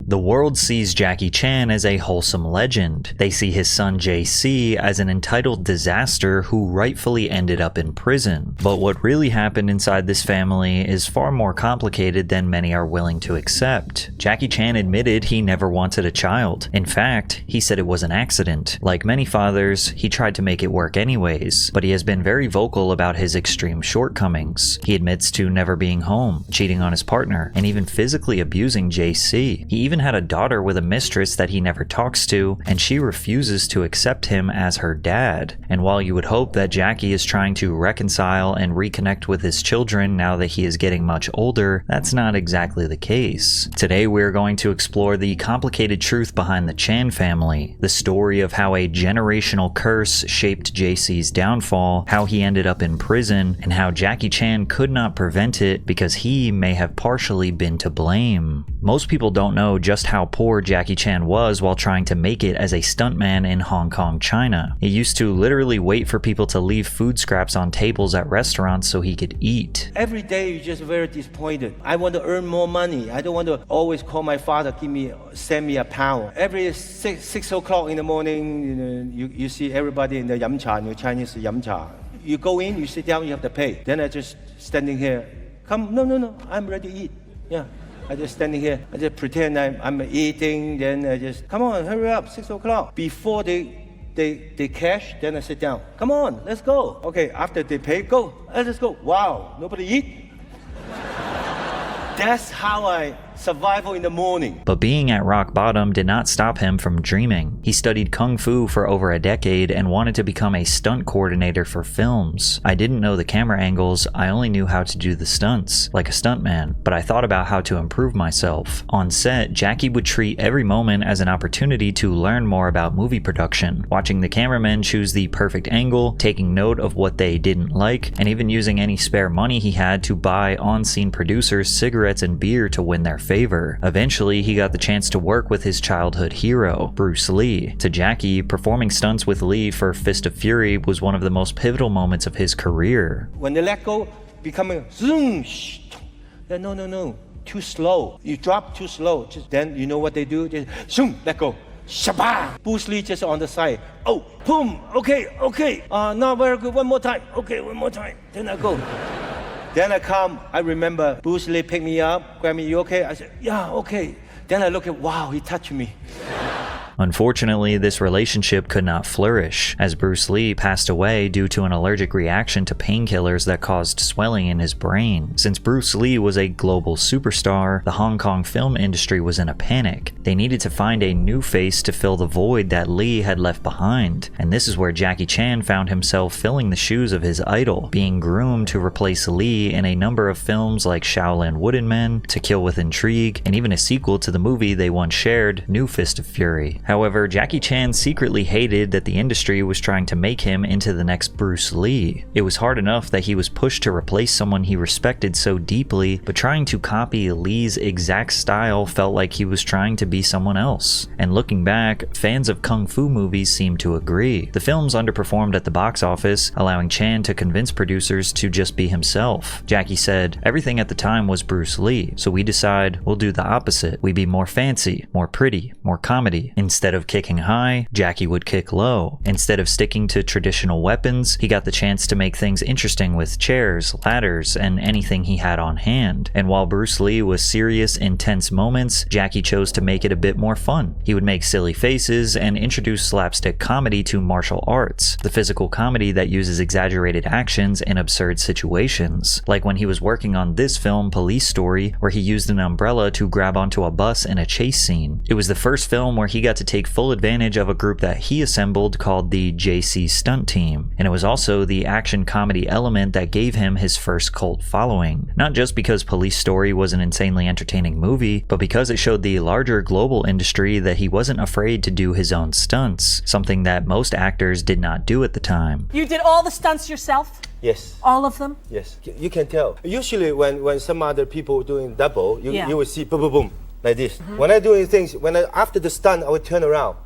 The world sees Jackie Chan as a wholesome legend. They see his son Jaycee as an entitled disaster who rightfully ended up in prison. But what really happened inside this family is far more complicated than many are willing to accept. Jackie Chan admitted he never wanted a child. In fact, he said it was an accident. Like many fathers, he tried to make it work anyways, but he has been very vocal about his extreme shortcomings. He admits to never being home, cheating on his partner, and even physically abusing Jaycee. He even had a daughter with a mistress that he never talks to, and she refuses to accept him as her dad. And while you would hope that Jackie is trying to reconcile and reconnect with his children now that he is getting much older, that's not exactly the case. Today we're going to explore the complicated truth behind the Chan family, the story of how a generational curse shaped Jaycee's downfall, how he ended up in prison, and how Jackie Chan could not prevent it because he may have partially been to blame. Most people don't know just how poor Jackie Chan was while trying to make it as a stuntman in Hong Kong, China. He used to literally wait for people to leave food scraps on tables at restaurants so he could eat. Every day you're just very disappointed. I want to earn more money. I don't want to always call my father, send me a pound. Every 6 o'clock in the morning, you see everybody in the yum cha, Chinese yum cha. You go in, you sit down, you have to pay. Then I just standing here. Come, no, I'm ready to eat. Yeah. I just standing here, I just pretend I'm eating, then I just, come on, hurry up, 6 o'clock. Before they cash, then I sit down. Come on, let's go. Okay, after they pay, go, let's go. Wow, nobody eat? That's how I survival in the morning. But being at rock bottom did not stop him from dreaming. He studied Kung Fu for over a decade and wanted to become a stunt coordinator for films. I didn't know the camera angles, I only knew how to do the stunts, like a stuntman, but I thought about how to improve myself. On set, Jackie would treat every moment as an opportunity to learn more about movie production, watching the cameramen choose the perfect angle, taking note of what they didn't like, and even using any spare money he had to buy on-scene producers cigarettes and beer to win their favor. Eventually, he got the chance to work with his childhood hero, Bruce Lee. To Jackie, performing stunts with Lee for Fist of Fury was one of the most pivotal moments of his career. When they let go, becoming zoom, no, too slow. You drop too slow. Then you know what they do? Just zoom, let go. Shabba! Bruce Lee just on the side. Oh, boom, okay. Not very good, one more time. Okay, one more time. Then I go. Then I come, I remember Bruce Lee picked me up, grabbed me, you okay? I said, yeah, okay. Then I look at, wow, he touched me. Unfortunately, this relationship could not flourish, as Bruce Lee passed away due to an allergic reaction to painkillers that caused swelling in his brain. Since Bruce Lee was a global superstar, the Hong Kong film industry was in a panic. They needed to find a new face to fill the void that Lee had left behind, and this is where Jackie Chan found himself filling the shoes of his idol, being groomed to replace Lee in a number of films like Shaolin Wooden Men, To Kill with Intrigue, and even a sequel to the movie they once shared, New Fist of Fury. However, Jackie Chan secretly hated that the industry was trying to make him into the next Bruce Lee. It was hard enough that he was pushed to replace someone he respected so deeply, but trying to copy Lee's exact style felt like he was trying to be someone else. And looking back, fans of Kung Fu movies seem to agree. The films underperformed at the box office, allowing Chan to convince producers to just be himself. Jackie said, everything at the time was Bruce Lee, so we decide we'll do the opposite. We be more fancy, more pretty, more comedy. Instead of kicking high, Jackie would kick low. Instead of sticking to traditional weapons, he got the chance to make things interesting with chairs, ladders, and anything he had on hand. And while Bruce Lee was serious, intense moments, Jackie chose to make it a bit more fun. He would make silly faces and introduce slapstick comedy to martial arts, the physical comedy that uses exaggerated actions in absurd situations. Like when he was working on this film, Police Story, where he used an umbrella to grab onto a bus in a chase scene. It was the first film where he got to take full advantage of a group that he assembled called the Jaycee Stunt Team, and it was also the action comedy element that gave him his first cult following. Not just because Police Story was an insanely entertaining movie, but because it showed the larger global industry that he wasn't afraid to do his own stunts, something that most actors did not do at the time. You did all the stunts yourself? Yes. All of them? Yes. You can tell. Usually when some other people doing double, you will see boom, boom, boom. Like this. When I doing things, after the stunt, I would turn around.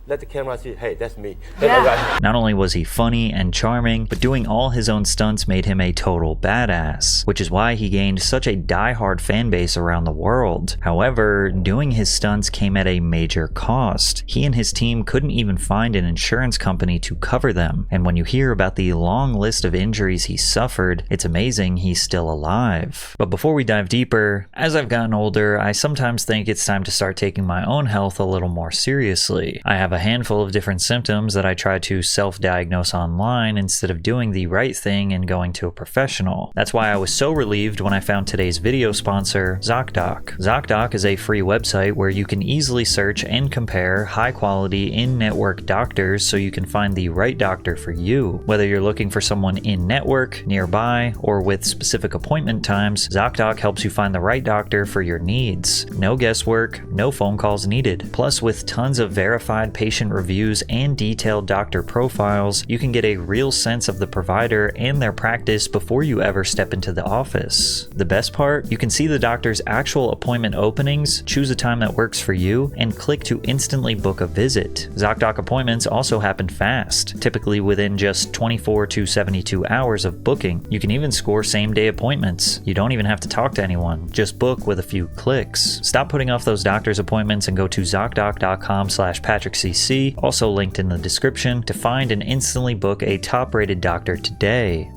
let the camera see, hey, that's me. Yeah. Not only was he funny and charming, but doing all his own stunts made him a total badass, which is why he gained such a die-hard fan base around the world. However, doing his stunts came at a major cost. He and his team couldn't even find an insurance company to cover them, and when you hear about the long list of injuries he suffered, it's amazing he's still alive. But before we dive deeper, as I've gotten older, I sometimes think it's time to start taking my own health a little more seriously. I have a handful of different symptoms that I try to self-diagnose online instead of doing the right thing and going to a professional. That's why I was so relieved when I found today's video sponsor, Zocdoc. Zocdoc is a free website where you can easily search and compare high-quality in-network doctors so you can find the right doctor for you. Whether you're looking for someone in-network, nearby, or with specific appointment times, Zocdoc helps you find the right doctor for your needs. No guesswork, no phone calls needed. Plus, with tons of verified patient reviews and detailed doctor profiles, you can get a real sense of the provider and their practice before you ever step into the office. The best part? You can see the doctor's actual appointment openings, choose a time that works for you, and click to instantly book a visit. Zocdoc appointments also happen fast, typically within just 24 to 72 hours of booking. You can even score same-day appointments. You don't even have to talk to anyone, just book with a few clicks. Stop putting off those doctor's appointments and go to Zocdoc.com/PatrickCC, also linked in the description, to find and instantly book a top-rated doctor today.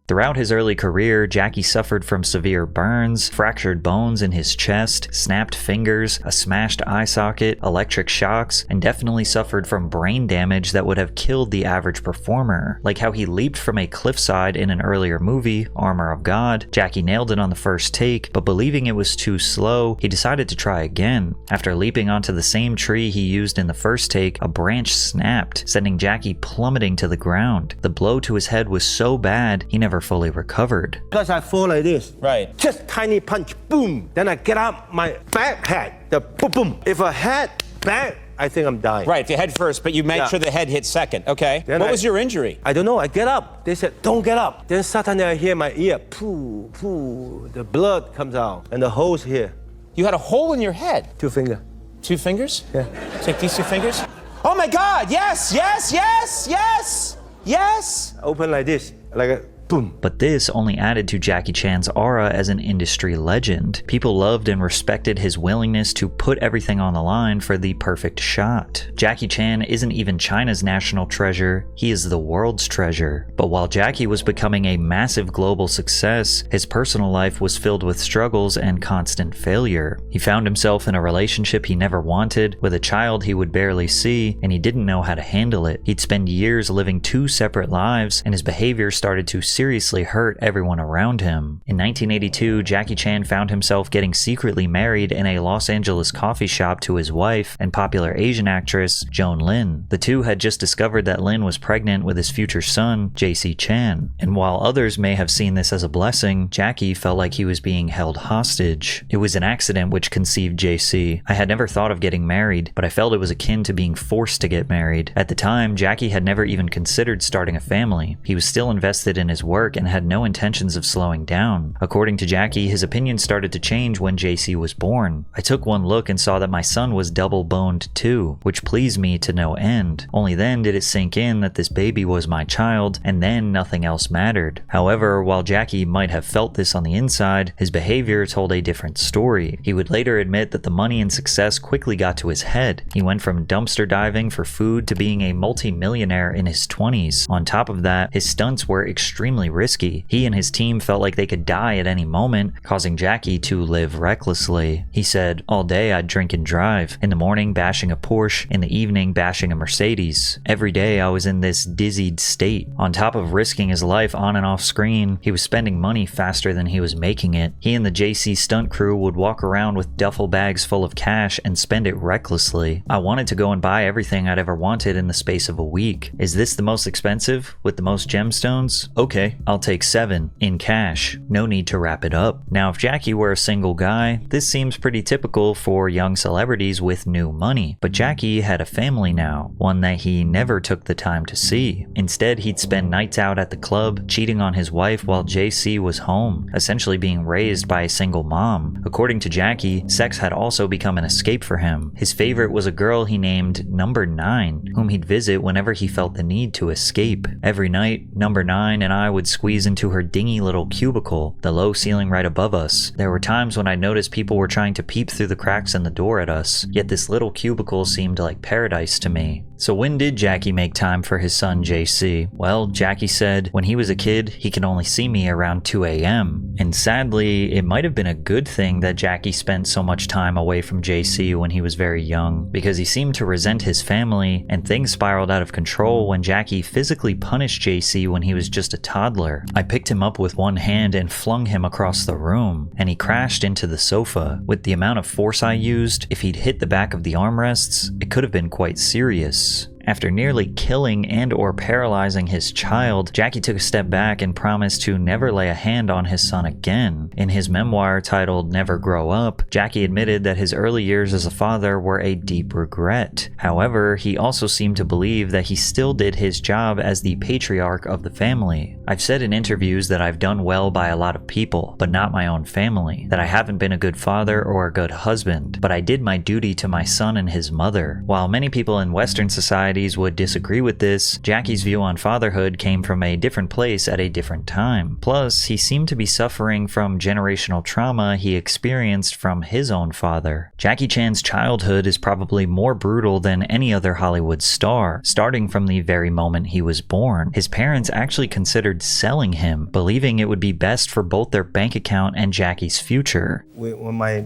Throughout his early career, Jaycee suffered from severe burns, fractured bones in his chest, snapped fingers, a smashed eye socket, electric shocks, and definitely suffered from brain damage that would have killed the average performer. Like how he leaped from a cliffside in an earlier movie, Armor of God. Jaycee nailed it on the first take, but believing it was too slow, he decided to try again. After leaping onto the same tree he used in the first take, a branch snapped, sending Jaycee plummeting to the ground. The blow to his head was so bad, he never fully recovered. Because I fall like this. Right. Just tiny punch, boom. Then I get up, my back head, the boom, boom. If I head back, I think I'm dying. Right, the head first, but you made sure the head hit second. Okay. Then What was your injury? I don't know. I get up. They said, don't get up. Then suddenly I hear my ear, poo, poo. The blood comes out, and the hole's here. You had a hole in your head. 2 fingers. 2 fingers? Yeah. Take these 2 fingers. Oh my God! Yes! Yes! Yes! Yes! Yes! Open like this, like a boom. But this only added to Jackie Chan's aura as an industry legend. People loved and respected his willingness to put everything on the line for the perfect shot. Jackie Chan isn't even China's national treasure, he is the world's treasure. But while Jackie was becoming a massive global success, his personal life was filled with struggles and constant failure. He found himself in a relationship he never wanted, with a child he would barely see, and he didn't know how to handle it. He'd spend years living 2 separate lives, and his behavior started to seriously hurt everyone around him. In 1982, Jackie Chan found himself getting secretly married in a Los Angeles coffee shop to his wife and popular Asian actress, Joan Lin. The two had just discovered that Lin was pregnant with his future son, Jaycee Chan. And while others may have seen this as a blessing, Jackie felt like he was being held hostage. It was an accident which conceived Jaycee. I had never thought of getting married, but I felt it was akin to being forced to get married. At the time, Jackie had never even considered starting a family. He was still invested in his work and had no intentions of slowing down. According to Jackie, his opinion started to change when Jaycee was born. I took one look and saw that my son was double-boned too, which pleased me to no end. Only then did it sink in that this baby was my child, and then nothing else mattered. However, while Jackie might have felt this on the inside, his behavior told a different story. He would later admit that the money and success quickly got to his head. He went from dumpster diving for food to being a multi-millionaire in his 20s. On top of that, his stunts were extremely risky. He and his team felt like they could die at any moment, causing Jackie to live recklessly. He said, "All day I'd drink and drive. In the morning bashing a Porsche, in the evening bashing a Mercedes. Every day I was in this dizzied state. On top of risking his life on and off screen, he was spending money faster than he was making it. He and the Jaycee stunt crew would walk around with duffel bags full of cash and spend it recklessly. I wanted to go and buy everything I'd ever wanted in the space of a week. Is this the most expensive? With the most gemstones? Okay, Okay, I'll take 7 in cash. No need to wrap it up. Now, if Jackie were a single guy, this seems pretty typical for young celebrities with new money. But Jackie had a family now, one that he never took the time to see. Instead, he'd spend nights out at the club, cheating on his wife while Jaycee was home, essentially being raised by a single mom. According to Jackie, sex had also become an escape for him. His favorite was a girl he named Number 9, whom he'd visit whenever he felt the need to escape. Every night, Number 9 and I would squeeze into her dingy little cubicle, the low ceiling right above us. There were times when I noticed people were trying to peep through the cracks in the door at us, yet this little cubicle seemed like paradise to me. So when did Jackie make time for his son Jaycee? Well, Jackie said when he was a kid, he could only see me around 2 a.m. And sadly, it might have been a good thing that Jackie spent so much time away from Jaycee when he was very young, because he seemed to resent his family, and things spiraled out of control when Jackie physically punished Jaycee when he was just a toddler. I picked him up with one hand and flung him across the room, and he crashed into the sofa. With the amount of force I used, if he'd hit the back of the armrests, it could have been quite serious. After nearly killing and or paralyzing his child, Jackie took a step back and promised to never lay a hand on his son again. In his memoir titled Never Grow Up, Jackie admitted that his early years as a father were a deep regret. However, he also seemed to believe that he still did his job as the patriarch of the family. I've said in interviews that I've done well by a lot of people, but not my own family, that I haven't been a good father or a good husband, but I did my duty to my son and his mother. While many people in Western society would disagree with this, Jackie's view on fatherhood came from a different place at a different time. Plus, he seemed to be suffering from generational trauma he experienced from his own father. Jackie Chan's childhood is probably more brutal than any other Hollywood star, starting from the very moment he was born. His parents actually considered selling him, believing it would be best for both their bank account and Jackie's future. When my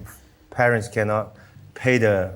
parents cannot pay the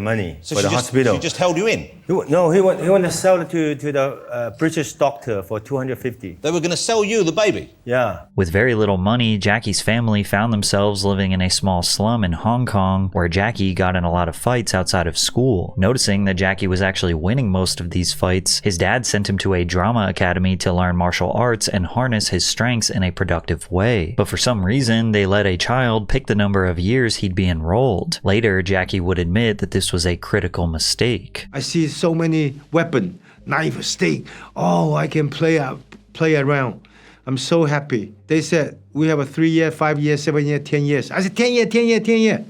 money So for the hospital. She just held you in? He want to sell it to the British doctor for $250. They were going to sell you the baby? Yeah. With very little money, Jackie's family found themselves living in a small slum in Hong Kong, where Jackie got in a lot of fights outside of school. Noticing that Jackie was actually winning most of these fights, his dad sent him to a drama academy to learn martial arts and harness his strengths in a productive way. But for some reason, they let a child pick the number of years he'd be enrolled. Later, Jackie would admit that this was a critical mistake. I see so many weapons, knife, stick. Oh, I can play around. I'm so happy. They said, we have a 3 year, 5 year, 7 year, 10 years. I said, 10 year, 10 year, 10 year.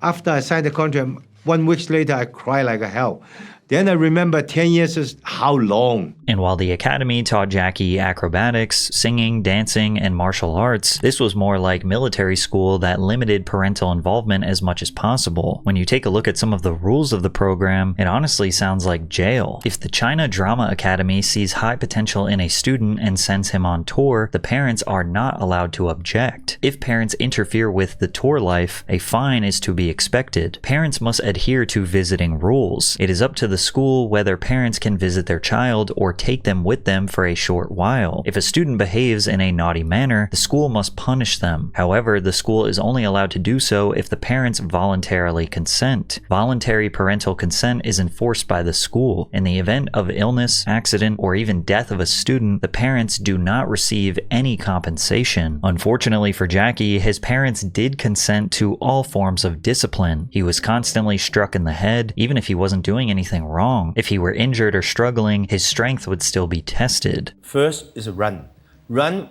After I signed the contract, 1 week later, I cried like a hell. Then I remember 10 years is how long. And while the academy taught Jackie acrobatics, singing, dancing, and martial arts, this was more like military school that limited parental involvement as much as possible. When you take a look at some of the rules of the program, it honestly sounds like jail. If the China Drama Academy sees high potential in a student and sends him on tour, the parents are not allowed to object. If parents interfere with the tour life, a fine is to be expected. Parents must adhere to visiting rules. It is up to the school whether parents can visit their child or take them with them for a short while. If a student behaves in a naughty manner, the school must punish them. However, the school is only allowed to do so if the parents voluntarily consent. Voluntary parental consent is enforced by the school. In the event of illness, accident, or even death of a student, the parents do not receive any compensation. Unfortunately for Jackie, his parents did consent to all forms of discipline. He was constantly struck in the head, even if he wasn't doing anything wrong. If he were injured or struggling, his strength would still be tested. First is a run. Run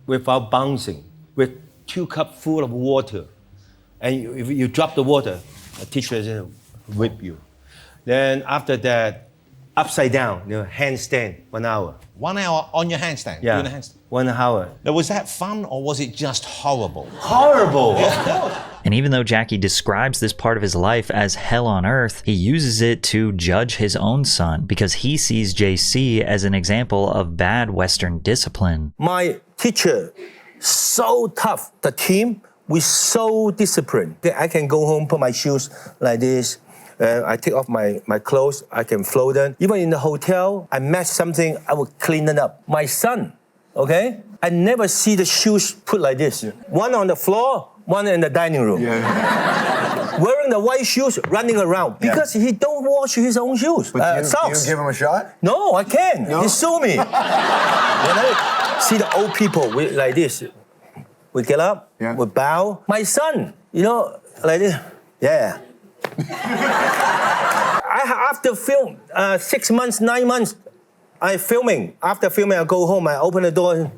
without bouncing, with 2 cups full of water. And if you drop the water, a teacher will whip you. Then after that, upside down, handstand, 1 hour. 1 hour on your handstand? Yeah, Doing a handstand. 1 hour. Now, was that fun or was it just horrible? Horrible! And even though Jackie describes this part of his life as hell on earth, he uses it to judge his own son because he sees Jaycee as an example of bad Western discipline. My teacher, so tough. The team, we so disciplined. I can go home, put my shoes like this. I take off my clothes, I can fold them. Even in the hotel, I mess something, I will clean it up. My son, okay? I never see the shoes put like this. One on the floor, one in the dining room. Wearing the white shoes, running around because he don't wash his own shoes. But socks. you give him a shot? No, I can't. No? He sue me. When I see the old people like this, we get up, we bow. My son, like this. Yeah. After film, 6 months, 9 months, I'm filming. After filming, I go home, I open the door.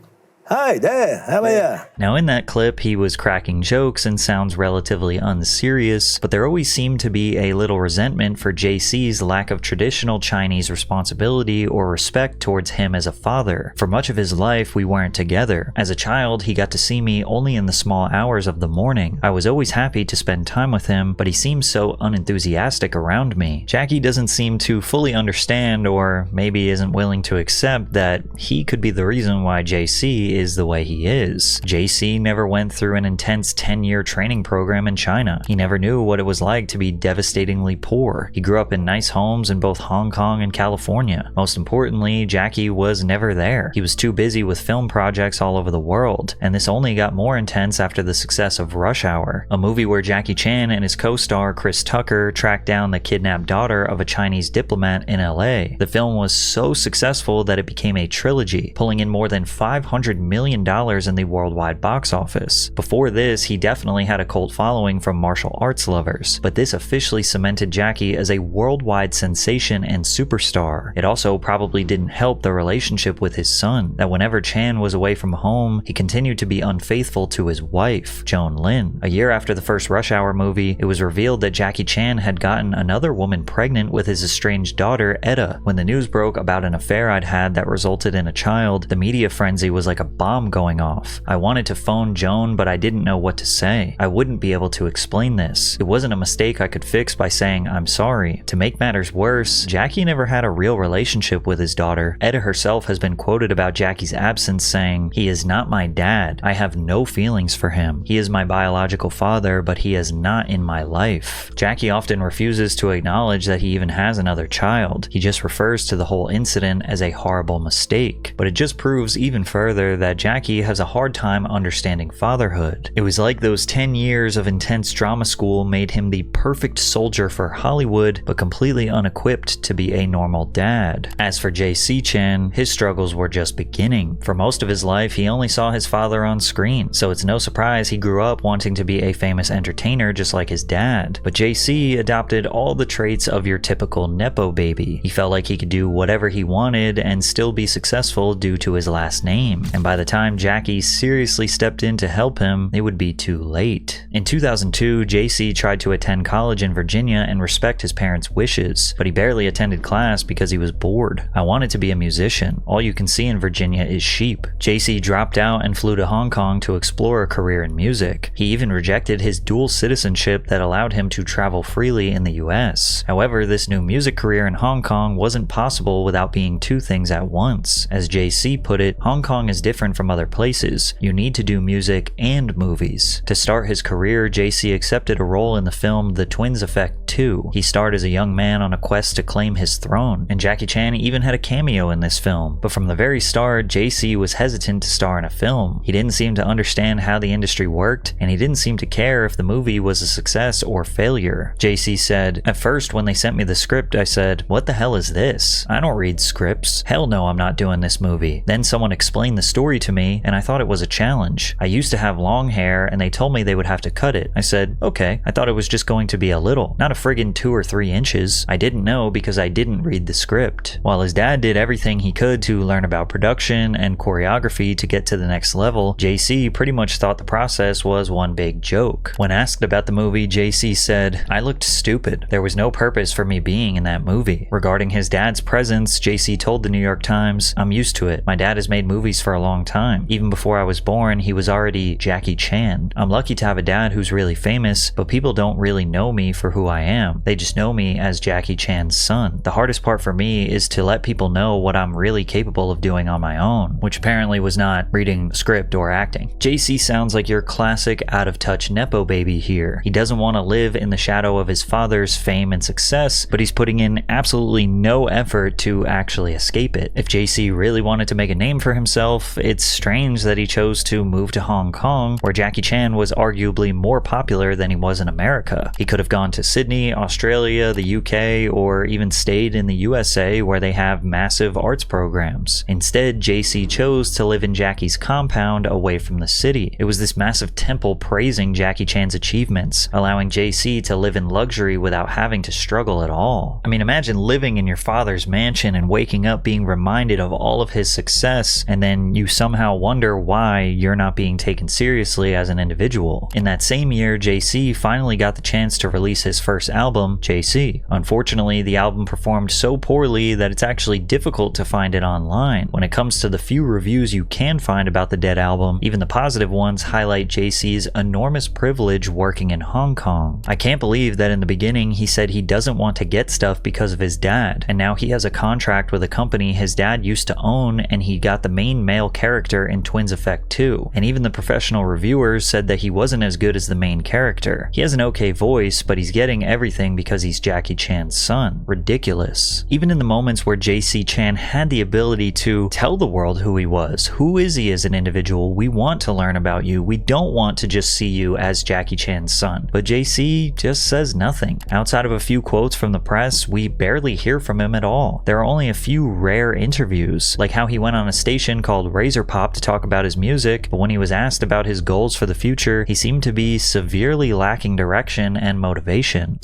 Hi there, how are you? Now in that clip, he was cracking jokes and sounds relatively unserious, but there always seemed to be a little resentment for Jaycee's lack of traditional Chinese responsibility or respect towards him as a father. For much of his life, we weren't together. As a child, he got to see me only in the small hours of the morning. I was always happy to spend time with him, but he seems so unenthusiastic around me. Jackie doesn't seem to fully understand, or maybe isn't willing to accept, that he could be the reason why Jaycee is the way he is. Jaycee never went through an intense 10-year training program in China. He never knew what it was like to be devastatingly poor. He grew up in nice homes in both Hong Kong and California. Most importantly, Jackie was never there. He was too busy with film projects all over the world, and this only got more intense after the success of Rush Hour, a movie where Jackie Chan and his co-star Chris Tucker tracked down the kidnapped daughter of a Chinese diplomat in LA. The film was so successful that it became a trilogy, pulling in more than $500 million in the worldwide box office. Before this, he definitely had a cult following from martial arts lovers, but this officially cemented Jackie as a worldwide sensation and superstar. It also probably didn't help the relationship with his son, that whenever Chan was away from home, he continued to be unfaithful to his wife, Joan Lin. A year after the first Rush Hour movie, it was revealed that Jackie Chan had gotten another woman pregnant with his estranged daughter, Etta. When the news broke about an affair I'd had that resulted in a child, the media frenzy was like a bomb going off. I wanted to phone Joan, but I didn't know what to say. I wouldn't be able to explain this. It wasn't a mistake I could fix by saying I'm sorry. To make matters worse, Jackie never had a real relationship with his daughter. Etta herself has been quoted about Jackie's absence saying, "He is not my dad. I have no feelings for him. He is my biological father, but he is not in my life." Jackie often refuses to acknowledge that he even has another child. He just refers to the whole incident as a horrible mistake. But it just proves even further that Jackie has a hard time understanding fatherhood. It was like those 10 years of intense drama school made him the perfect soldier for Hollywood, but completely unequipped to be a normal dad. As for Jaycee Chan, his struggles were just beginning. For most of his life, he only saw his father on screen, so it's no surprise he grew up wanting to be a famous entertainer just like his dad. But Jaycee adopted all the traits of your typical Nepo baby. He felt like he could do whatever he wanted and still be successful due to his last name. And by the time Jackie seriously stepped in to help him, it would be too late. In 2002, Jaycee tried to attend college in Virginia and respect his parents' wishes, but he barely attended class because he was bored. "I wanted to be a musician. All you can see in Virginia is sheep." Jaycee dropped out and flew to Hong Kong to explore a career in music. He even rejected his dual citizenship that allowed him to travel freely in the US. However, this new music career in Hong Kong wasn't possible without being two things at once. As Jaycee put it, Hong Kong is different from other places. You need to do music and movies. To start his career, Jaycee accepted a role in the film The Twins Effect 2. He starred as a young man on a quest to claim his throne, and Jackie Chan even had a cameo in this film. But from the very start, Jaycee was hesitant to star in a film. He didn't seem to understand how the industry worked, and he didn't seem to care if the movie was a success or failure. Jaycee said, "At first, when they sent me the script, I said, what the hell is this? I don't read scripts. Hell no, I'm not doing this movie. Then someone explained the story to me, and I thought it was a challenge. I used to have long hair, and they told me they would have to cut it. I said, okay. I thought it was just going to be a little, not a friggin' 2 or 3 inches. I didn't know because I didn't read the script." While his dad did everything he could to learn about production and choreography to get to the next level, Jaycee pretty much thought the process was one big joke. When asked about the movie, Jaycee said, "I looked stupid. There was no purpose for me being in that movie." Regarding his dad's presence, Jaycee told the New York Times, "I'm used to it. My dad has made movies for a long time. Even before I was born, he was already Jackie Chan. I'm lucky to have a dad who's really famous, but people don't really know me for who I am. They just know me as Jackie Chan's son. The hardest part for me is to let people know what I'm really capable of doing on my own," which apparently was not reading a script or acting. Jaycee sounds like your classic out-of-touch Nepo baby here. He doesn't want to live in the shadow of his father's fame and success, but he's putting in absolutely no effort to actually escape it. If Jaycee really wanted to make a name for himself, it's strange that he chose to move to Hong Kong, where Jackie Chan was arguably more popular than he was in America. He could have gone to Sydney, Australia, the UK, or even stayed in the USA, where they have massive arts programs. Instead, Jaycee chose to live in Jackie's compound away from the city. It was this massive temple praising Jackie Chan's achievements, allowing Jaycee to live in luxury without having to struggle at all. I mean, imagine living in your father's mansion and waking up being reminded of all of his success, and then you somehow wonder why you're not being taken seriously as an individual. In that same year, Jaycee finally got the chance to release his first album, Jaycee. Unfortunately, the album performed so poorly that it's actually difficult to find it online. When it comes to the few reviews you can find about the Dead album, even the positive ones highlight Jaycee's enormous privilege working in Hong Kong. I can't believe that in the beginning he said he doesn't want to get stuff because of his dad, and now he has a contract with a company his dad used to own, and he got the main male character in Twins Effect 2. And even the professional reviewers said that he wasn't as good as the main character. He has an okay voice, but he's getting everything because he's Jackie Chan's son. Ridiculous. Even in the moments where Jaycee Chan had the ability to tell the world who he was, who is he as an individual, we want to learn about you, we don't want to just see you as Jackie Chan's son. But Jaycee just says nothing. Outside of a few quotes from the press, we barely hear from him at all. There are only a few rare interviews, like how he went on a station called Razor Pop to talk about his music, but when he was asked about his goals for the future, he seemed to be severely lacking direction and motivation.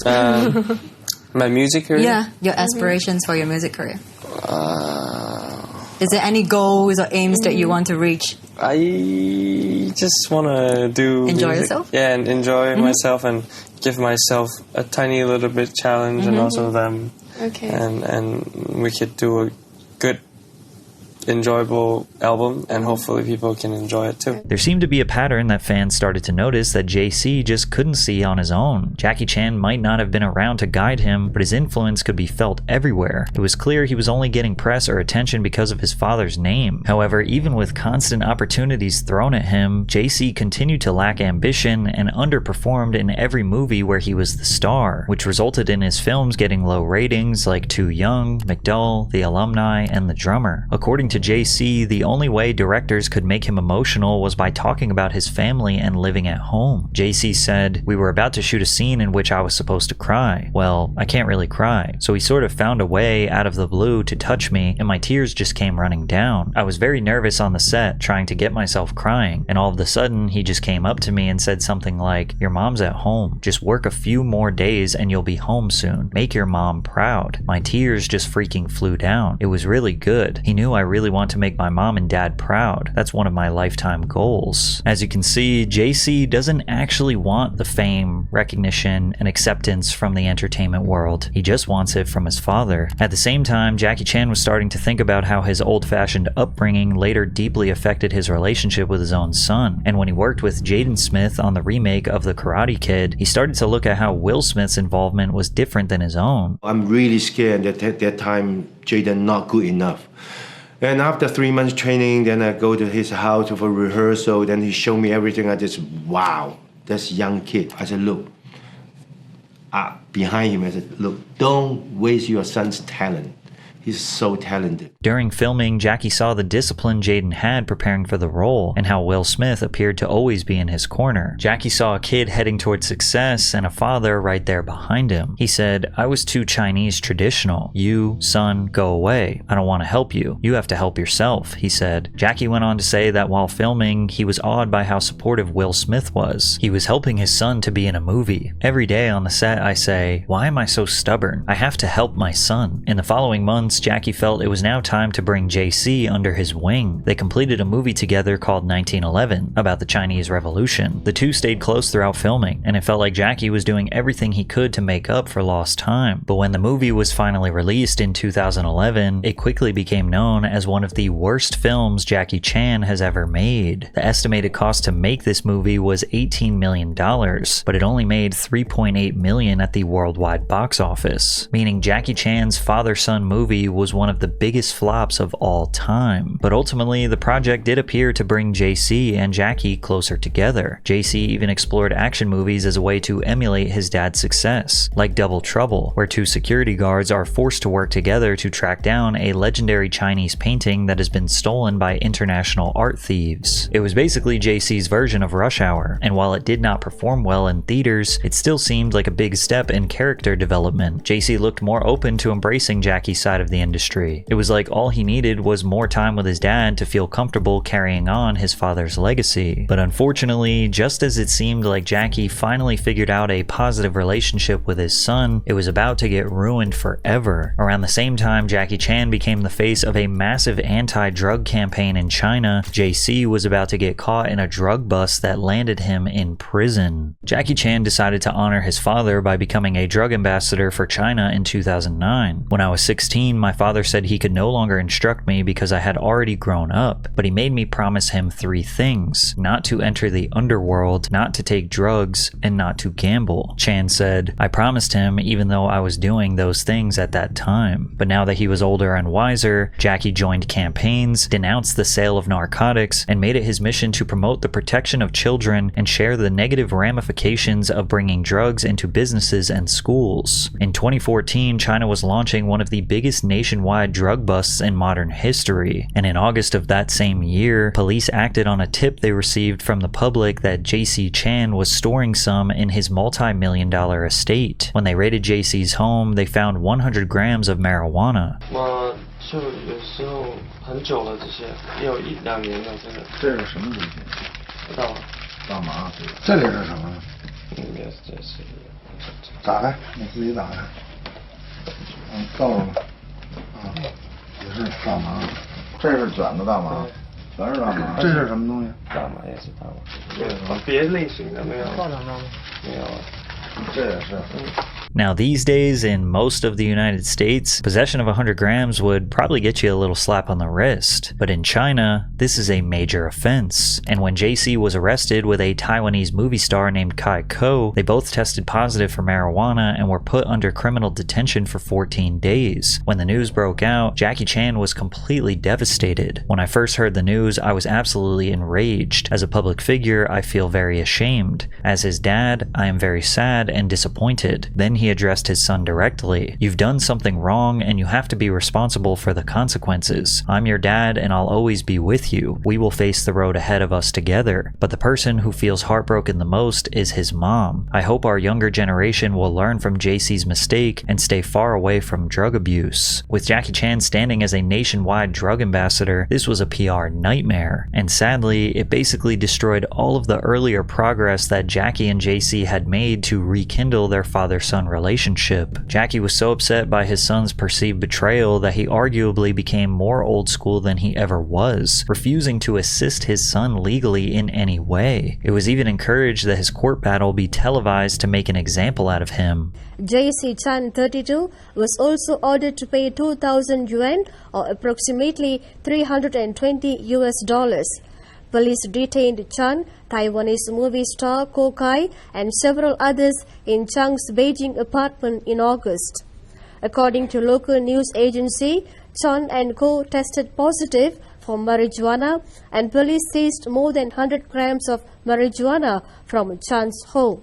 My music career? Yeah, your aspirations for your music career. Is there any goals or aims that you want to reach? I just want to enjoy music. yourself? Yeah, and enjoy myself and give myself a tiny little bit challenge, and also them. Okay. And we could do a good, enjoyable album, and hopefully people can enjoy it too. There seemed to be a pattern that fans started to notice that Jaycee just couldn't see on his own. Jackie Chan might not have been around to guide him, but his influence could be felt everywhere. It was clear he was only getting press or attention because of his father's name. However, even with constant opportunities thrown at him, Jaycee continued to lack ambition and underperformed in every movie where he was the star, which resulted in his films getting low ratings like Too Young, McDull, The Alumni, and The Drummer. According to Jaycee, the only way directors could make him emotional was by talking about his family and living at home. Jaycee said, "We were about to shoot a scene in which I was supposed to cry. Well, I can't really cry, so he sort of found a way out of the blue to touch me, and my tears just came running down. I was very nervous on the set, trying to get myself crying, and all of a sudden he just came up to me and said something like, 'Your mom's at home. Just work a few more days and you'll be home soon. Make your mom proud.' My tears just freaking flew down. It was really good. He knew I really want to make my mom and dad proud. That's one of my lifetime goals." As you can see, Jaycee doesn't actually want the fame, recognition, and acceptance from the entertainment world. He just wants it from his father. At the same time, Jackie Chan was starting to think about how his old-fashioned upbringing later deeply affected his relationship with his own son. And when he worked with Jaden Smith on the remake of The Karate Kid, he started to look at how Will Smith's involvement was different than his own. I'm really scared that at that time Jaden not good enough. And after 3 months training, then I go to his house for rehearsal. Then he showed me everything. I just, wow, that's young kid. I said, look, behind him, I said, look, don't waste your son's talent. He's so talented. During filming, Jackie saw the discipline Jaden had preparing for the role, and how Will Smith appeared to always be in his corner. Jackie saw a kid heading towards success and a father right there behind him. He said, "I was too Chinese traditional. You, son, go away. I don't want to help you. You have to help yourself," he said. Jackie went on to say that while filming, he was awed by how supportive Will Smith was. He was helping his son to be in a movie. "Every day on the set, I say, why am I so stubborn? I have to help my son." In the following months, Jackie felt it was now time to bring Jaycee under his wing. They completed a movie together called 1911, about the Chinese Revolution. The two stayed close throughout filming, and it felt like Jackie was doing everything he could to make up for lost time. But when the movie was finally released in 2011, it quickly became known as one of the worst films Jackie Chan has ever made. The estimated cost to make this movie was $18 million, but it only made $3.8 million at the worldwide box office, meaning Jackie Chan's father-son movie movie was one of the biggest flops of all time. But ultimately, the project did appear to bring Jaycee and Jackie closer together. Jaycee even explored action movies as a way to emulate his dad's success, like Double Trouble, where two security guards are forced to work together to track down a legendary Chinese painting that has been stolen by international art thieves. It was basically Jaycee's version of Rush Hour, and while it did not perform well in theaters, it still seemed like a big step in character development. Jaycee looked more open to embracing Jackie's side of the industry. It was like all he needed was more time with his dad to feel comfortable carrying on his father's legacy. But unfortunately, just as it seemed like Jackie finally figured out a positive relationship with his son, it was about to get ruined forever. Around the same time Jackie Chan became the face of a massive anti-drug campaign in China, Jaycee was about to get caught in a drug bust that landed him in prison. Jackie Chan decided to honor his father by becoming a drug ambassador for China in 2009. When I was 16, my father said he could no longer instruct me because I had already grown up, but he made me promise him 3 things: not to enter the underworld, not to take drugs, and not to gamble. Chan said, "I promised him even though I was doing those things at that time." But now that he was older and wiser, Jackie joined campaigns, denounced the sale of narcotics, and made it his mission to promote the protection of children and share the negative ramifications of bringing drugs into businesses and schools. In 2014, China was launching one of the biggest nationwide drug busts in modern history, and in August of that same year, police acted on a tip they received from the public that Jaycee Chan was storing some in his multi-million-dollar estate. When they raided Jaycee's home, they found 100 grams of marijuana. 就有时候很久了，这些也有1-2年了，这个。这是什么东西？不知道。大麻。这里是什么？应该是这是。打开，你自己打开。倒了吗？也是大麻。这是卷的大麻，全是大麻。这是什么东西？大麻也是大麻。没有别类型的没有。爆炸吗？没有。这也是。Now these days, in most of the United States, possession of 100 grams would probably get you a little slap on the wrist. But in China, this is a major offense. And when Jaycee was arrested with a Taiwanese movie star named Kai Ko, they both tested positive for marijuana and were put under criminal detention for 14 days. When the news broke out, Jackie Chan was completely devastated. When I first heard the news, I was absolutely enraged. As a public figure, I feel very ashamed. As his dad, I am very sad and disappointed. Then he addressed his son directly. "You've done something wrong and you have to be responsible for the consequences. I'm your dad and I'll always be with you. We will face the road ahead of us together. But the person who feels heartbroken the most is his mom. I hope our younger generation will learn from Jaycee's mistake and stay far away from drug abuse." With Jackie Chan standing as a nationwide drug ambassador, this was a PR nightmare. And sadly, it basically destroyed all of the earlier progress that Jackie and Jaycee had made to rekindle their father-son relationship. Jackie was so upset by his son's perceived betrayal that he arguably became more old school than he ever was, refusing to assist his son legally in any way. It was even encouraged that his court battle be televised to make an example out of him. Jaycee Chan, 32, was also ordered to pay 2,000 yuan or approximately $320. Police detained Chan, Taiwanese movie star Ko Kai, and several others in Chang's Beijing apartment in August. According to local news agency, Chan and Ko tested positive for marijuana, and police seized more than 100 grams of marijuana from Chan's home.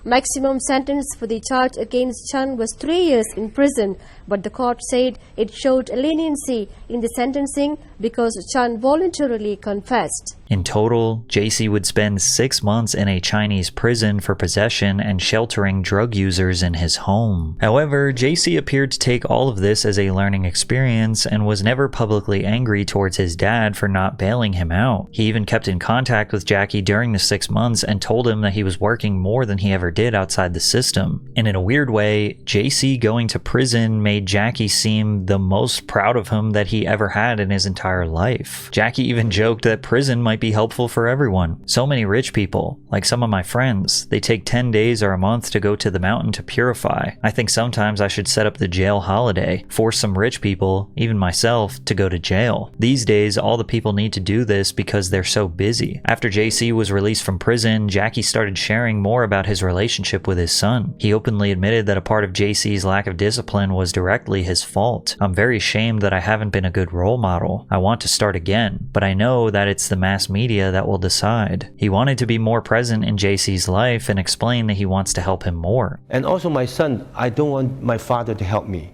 Maximum sentence for the charge against Chan was 3 years in prison, but the court said it showed leniency in the sentencing because Chan voluntarily confessed. In total, Jaycee would spend 6 months in a Chinese prison for possession and sheltering drug users in his home. However, Jaycee appeared to take all of this as a learning experience and was never publicly angry towards his dad for not bailing him out. He even kept in contact with Jackie during the 6 months and told him that he was working more than he ever did outside the system. And in a weird way, Jaycee going to prison made Jackie seem the most proud of him that he ever had in his entire life. Jackie even joked that prison might be helpful for everyone. So many rich people, like some of my friends, they take 10 days or a month to go to the mountain to purify. I think sometimes I should set up the jail holiday, force some rich people, even myself, to go to jail. These days, all the people need to do this because they're so busy. After Jaycee was released from prison, Jackie started sharing more about his relationship relationship with his son. He openly admitted that a part of Jaycee's lack of discipline was directly his fault. "I'm very ashamed that I haven't been a good role model. I want to start again, but I know that it's the mass media that will decide." He wanted to be more present in Jaycee's life and explained that he wants to help him more. And also my son, I don't want my father to help me.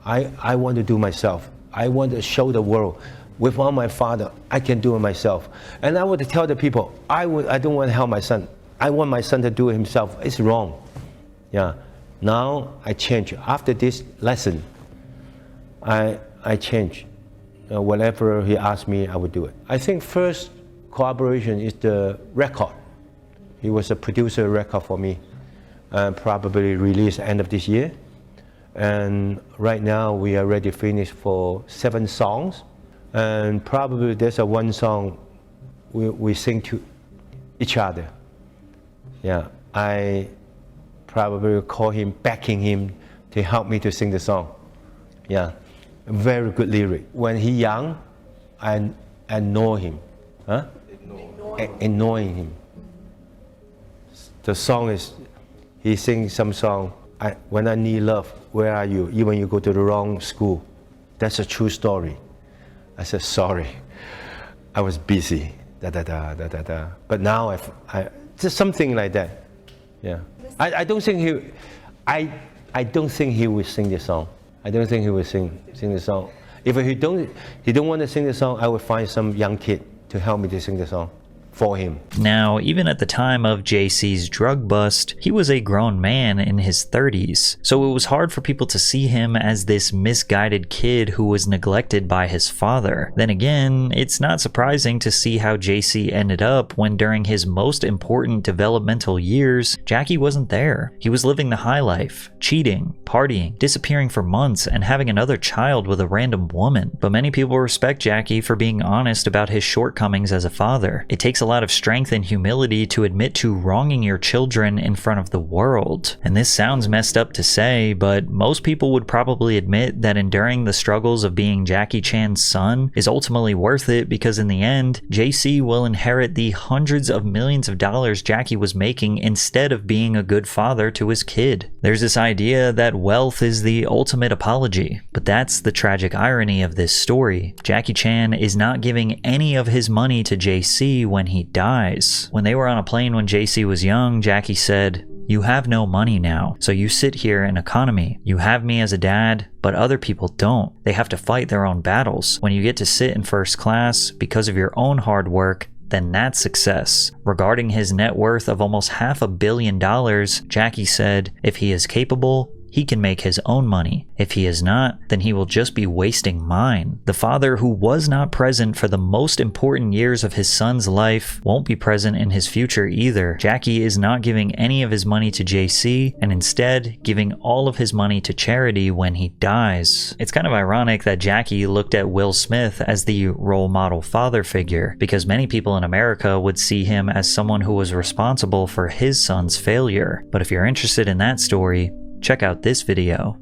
I want to do myself. I want to show the world, without my father, I can do it myself. And I want to tell the people, I don't want to help my son. I want my son to do it himself. It's wrong. Yeah. Now I change. After this lesson, I change. Whatever he asks me, I will do it. I think first collaboration is the record. He was a producer record for me. Probably release end of this year. And right now we are already finished for 7 songs. And probably there's one song we sing to each other. Yeah, I probably call him, backing him to help me to sing the song. Yeah, very good lyric. When he young, I annoy him. Huh? Annoying him. The song is, he sings some song, when I need love, where are you? Even you go to the wrong school. That's a true story. I said, sorry, I was busy, But now I just something like that. Yeah. I don't think I don't think he will sing the song. I don't think he will sing the song. If he don't want to sing the song, I will find some young kid to help me to sing the song for him. Now, even at the time of Jaycee's drug bust, he was a grown man in his 30s, so it was hard for people to see him as this misguided kid who was neglected by his father. Then again, it's not surprising to see how Jaycee ended up when during his most important developmental years, Jackie wasn't there. He was living the high life, cheating, partying, disappearing for months, and having another child with a random woman. But many people respect Jackie for being honest about his shortcomings as a father. It takes a lot of strength and humility to admit to wronging your children in front of the world. And this sounds messed up to say, but most people would probably admit that enduring the struggles of being Jackie Chan's son is ultimately worth it, because in the end, Jaycee will inherit the hundreds of millions of dollars Jackie was making instead of being a good father to his kid. There's this idea that wealth is the ultimate apology, but that's the tragic irony of this story. Jackie Chan is not giving any of his money to Jaycee when he dies. When they were on a plane when Jaycee was young, Jackie said, "You have no money now, so you sit here in economy. You have me as a dad, but other people don't. They have to fight their own battles. When you get to sit in first class because of your own hard work, then that's success." Regarding his net worth of almost $500 million, Jackie said, "If he is capable, he can make his own money. If he is not, then he will just be wasting mine." The father who was not present for the most important years of his son's life won't be present in his future either. Jackie is not giving any of his money to Jaycee, and instead giving all of his money to charity when he dies. It's kind of ironic that Jackie looked at Will Smith as the role model father figure, because many people in America would see him as someone who was responsible for his son's failure. But if you're interested in that story, check out this video.